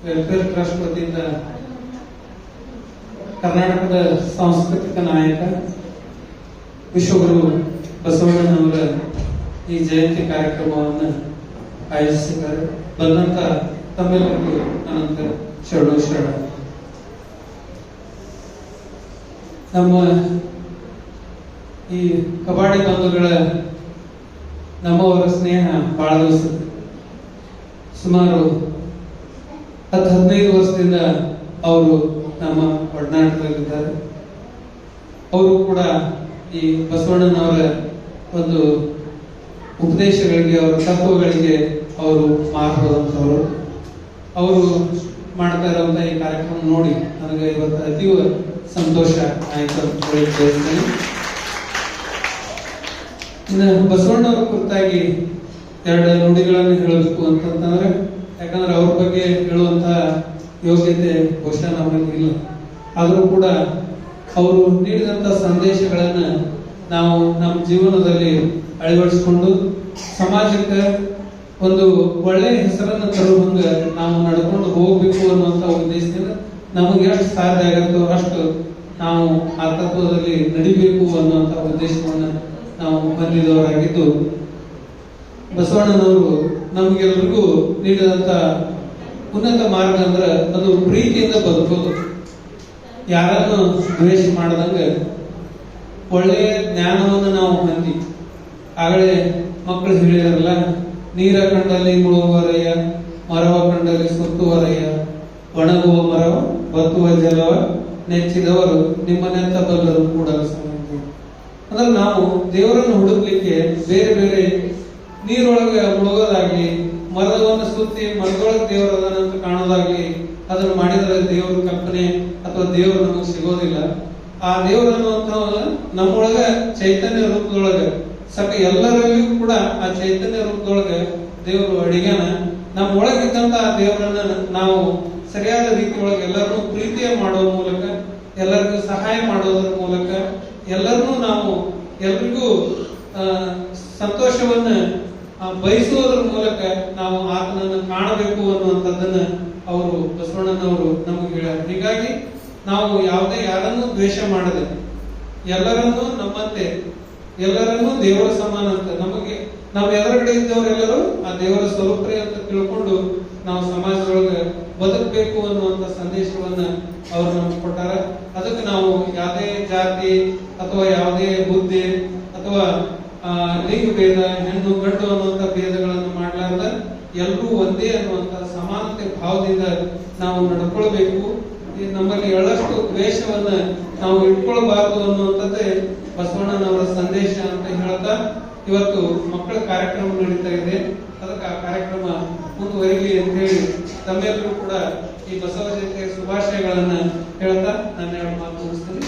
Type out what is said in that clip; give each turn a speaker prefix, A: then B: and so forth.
A: Welfare trust ವತಿಯಿಂದ ಕರ್ನಾಟಕದ ಸಾಂಸ್ಕೃತಿಕ ನಾಯಕ ವಿಶ್ವಗುರು ಬಸವಣ್ಣನವರ ಈ ಜಯಂತಿ ಕಾರ್ಯಕ್ರಮವನ್ನು ಆಯೋಜಿಸಿದ್ದಾರೆ. ಬಂದಂತ ತಮ್ಮೆಲ್ಲರಿಗೂ ಅನಂತ ಶರಣ. ನಮ್ಮ ಈ ಕಬಡ್ಡಿ ಬಂಧುಗಳ ನಮ್ಮವರ ಸ್ನೇಹ ಬಹಳ ದಿವಸ, ಸುಮಾರು 10-15 ವರ್ಷದಿಂದ ಅವರು ನಮ್ಮ ಒಡನಾಟದಲ್ಲಿದ್ದಾರೆ. ಅವರು ಕೂಡ ಈ ಬಸವಣ್ಣನವರ ಒಂದು ಉಪದೇಶಗಳಿಗೆ, ಅವರ ತತ್ವಗಳಿಗೆ ಅವರು ಮಾರ್ಪದಂತವರು. ಅವರು ಮಾಡ್ತಾ ಇರುವಂತಹ ಈ ಕಾರ್ಯಕ್ರಮ ನೋಡಿ ನನಗೆ ಇವತ್ತು ಅತೀವ ಸಂತೋಷ ಆಯ್ತು ಅಂತ ಬಯಸ್ತೇನೆ. ಇನ್ನು ಬಸವಣ್ಣವ್ರ ಕುರಿತಾಗಿ 2 ನುಡಿಗಳನ್ನು ಹೇಳಬೇಕು ಅಂತಂದ್ರೆ, ಯಾಕಂದ್ರೆ ಅವ್ರ ಬಗ್ಗೆ ಹೇಳುವಂತಹ ಯೋಗ್ಯತೆ ಬಹುಶಃ ನಮಗೆ ಇಲ್ಲ. ಆದರೂ ಕೂಡ ಅವರು ನೀಡಿದಂತ ಸಂದೇಶಗಳನ್ನ ನಾವು ನಮ್ಮ ಜೀವನದಲ್ಲಿ ಅಳವಡಿಸಿಕೊಂಡು ಸಮಾಜಕ್ಕೆ ಒಂದು ಒಳ್ಳೆಯ ಹೆಸರನ್ನು ತರುವಂಗ ನಾವು ನಡ್ಕೊಂಡು ಹೋಗ್ಬೇಕು ಅನ್ನುವಂತ ಉದ್ದೇಶದಿಂದ ನಮಗೆ ಎಷ್ಟು ಸಾಧ್ಯ ಆಗುತ್ತೋ ಅಷ್ಟು ನಾವು ಆ ತತ್ವದಲ್ಲಿ ನಡಿಬೇಕು ಅನ್ನುವಂತ ಉದ್ದೇಶವನ್ನು ನಾವು ಹೊಂದಿದವರಾಗಿದ್ದು, ಬಸವಣ್ಣನವರು ನಮಗೆಲ್ಲರಿಗೂ ನೀಡಿದಂತ ಉನ್ನತ ಮಾರ್ಗ ಅಂದ್ರೆ ಅದು ಪ್ರೀತಿಯಿಂದ ಬದುಕೋದು, ಯಾರನ್ನು ದ್ವೇಷ ಮಾಡದಂಗ ಒಳ್ಳೆಯ ಜ್ಞಾನವನ್ನು ನಾವು ಹೊಂದಿ. ಆಗಲೇ ಮಕ್ಕಳು ಹೇಳಿದಾರಲ್ಲ, ನೀರ ಕಂಡಲ್ಲಿ ಮುಳುಗುವರಯ್ಯ, ಮರವ ಕಂಡಲ್ಲಿ ಸುತ್ತುವರಯ್ಯ, ಒಣಗುವ ಮರವ ಬತ್ತುವ ಜಲವ ನೆಚ್ಚಿದವರು ನಿಮ್ಮನೆಂತ ಬಲ್ಲರು ಕೂಡ ಸಂಬಂಧಿ. ಅಂದ್ರೆ ನಾವು ದೇವರನ್ನು ಹುಡುಕ್ಲಿಕ್ಕೆ ಬೇರೆ ಬೇರೆ ನೀರೊಳಗೆ ಮುಳುಗೋದಾಗ್ಲಿ, ಮರವನ್ನು ಸುತ್ತಿ ಮರದೊಳಗೆ ದೇವರದನಂತ ಕಾಣೋದಾಗ್ಲಿ, ಅದನ್ನು ಮಾಡಿದರೆ ದೇವರ ಕಲ್ಪನೆ ಅಥವಾ ದೇವರು ನಮಗೆ ಸಿಗೋದಿಲ್ಲ. ಆ ದೇವರು ಅನ್ನುವಂಥವನ್ನ ನಮ್ಮೊಳಗ ಚೈತನ್ಯ ರೂಪದೊಳಗೆ ಎಲ್ಲರಲ್ಲಿಯೂ ಕೂಡ ಆ ಚೈತನ್ಯ ರೂಪದೊಳಗೆ ದೇವರು ಅಡಿಗೆನ ನಮ್ಮ ಒಳಗಿದ್ದಂತ ಆ ದೇವರನ್ನ ನಾವು ಸರಿಯಾದ ರೀತಿಯೊಳಗೆ ಎಲ್ಲರನ್ನೂ ಪ್ರೀತಿಯ ಮಾಡುವ ಮೂಲಕ, ಎಲ್ಲರಿಗೂ ಸಹಾಯ ಮಾಡೋದ್ರ ಮೂಲಕ, ಎಲ್ರಿಗೂ ಸಂತೋಷವನ್ನ ಬಯಸುವುದರ ಮೂಲಕ ನಾವು ಆತನನ್ನು ಕಾಣಬೇಕು ಅನ್ನುವಂಥದ್ದನ್ನ ಅವರು ಬಸವಣ್ಣನವರು ನಮಗೆ ಹೇಳ್ಯಾರ. ಹೀಗಾಗಿ ನಾವು ಯಾರನ್ನೂ ದ್ವೇಷ ಮಾಡದೆ ಎಲ್ಲರನ್ನೂ ನಮ್ಮಂತೆ, ಎಲ್ಲರನ್ನೂ ದೇವರ ಸಮಾನ ಅಂತ, ನಮ್ಮ ಎದುರುಗಡೆ ಇದ್ದವರೆಲ್ಲರೂ ಆ ದೇವರ ಸ್ವರೂಪರೇ ಅಂತ ತಿಳ್ಕೊಂಡು ನಾವು ಸಮಾಜದೊಳಗೆ ಬದುಕಬೇಕು ಅನ್ನುವಂತ ಸಂದೇಶವನ್ನ ಅವರು ನಮ್ಗೆ ಕೊಟ್ಟಾರ. ಅದಕ್ಕೆ ನಾವು ಯಾವುದೇ ಜಾತಿ ಅಥವಾ ಯಾವುದೇ ಬುದ್ಧಿ ಅಥವಾ ಲಿಂಗ ಭೇದ, ಹೆಣ್ಣು ಗಂಡು ಅನ್ನುವಂತ ಭೇದಗಳನ್ನು ಮಾಡಲಾರ್ದ ಎಲ್ಲರೂ ಒಂದೇ ಅನ್ನುವಂತ ಸಮಾನತೆ ಭಾವದಿಂದ ನಾವು ನಡ್ಕೊಳ್ಬೇಕು. ನಮ್ಮಲ್ಲಿ ಎಳ್ಳಷ್ಟು ದ್ವೇಷವನ್ನ ನಾವು ಇಟ್ಕೊಳ್ಬಾರದು ಅನ್ನುವಂಥದ್ದೇ ಬಸವಣ್ಣನವರ ಸಂದೇಶ ಅಂತ ಹೇಳ್ತಾ, ಇವತ್ತು ಮಕ್ಕಳ ಕಾರ್ಯಕ್ರಮ ನಡೀತಾ ಇದೆ. ಅದಕ್ಕೆ ಆ ಕಾರ್ಯಕ್ರಮ ಮುಂದುವರಿಲಿ ಅಂತ ಹೇಳಿ ತಮ್ಮೆಲ್ಲರೂ ಕೂಡ ಈ ಬಸವ ಜಯಂತಿಯ ಶುಭಾಶಯಗಳನ್ನ ಹೇಳ್ತಾ ನನ್ನ 2 ಮಾತು ಮುಗಿಸ್ತೀನಿ.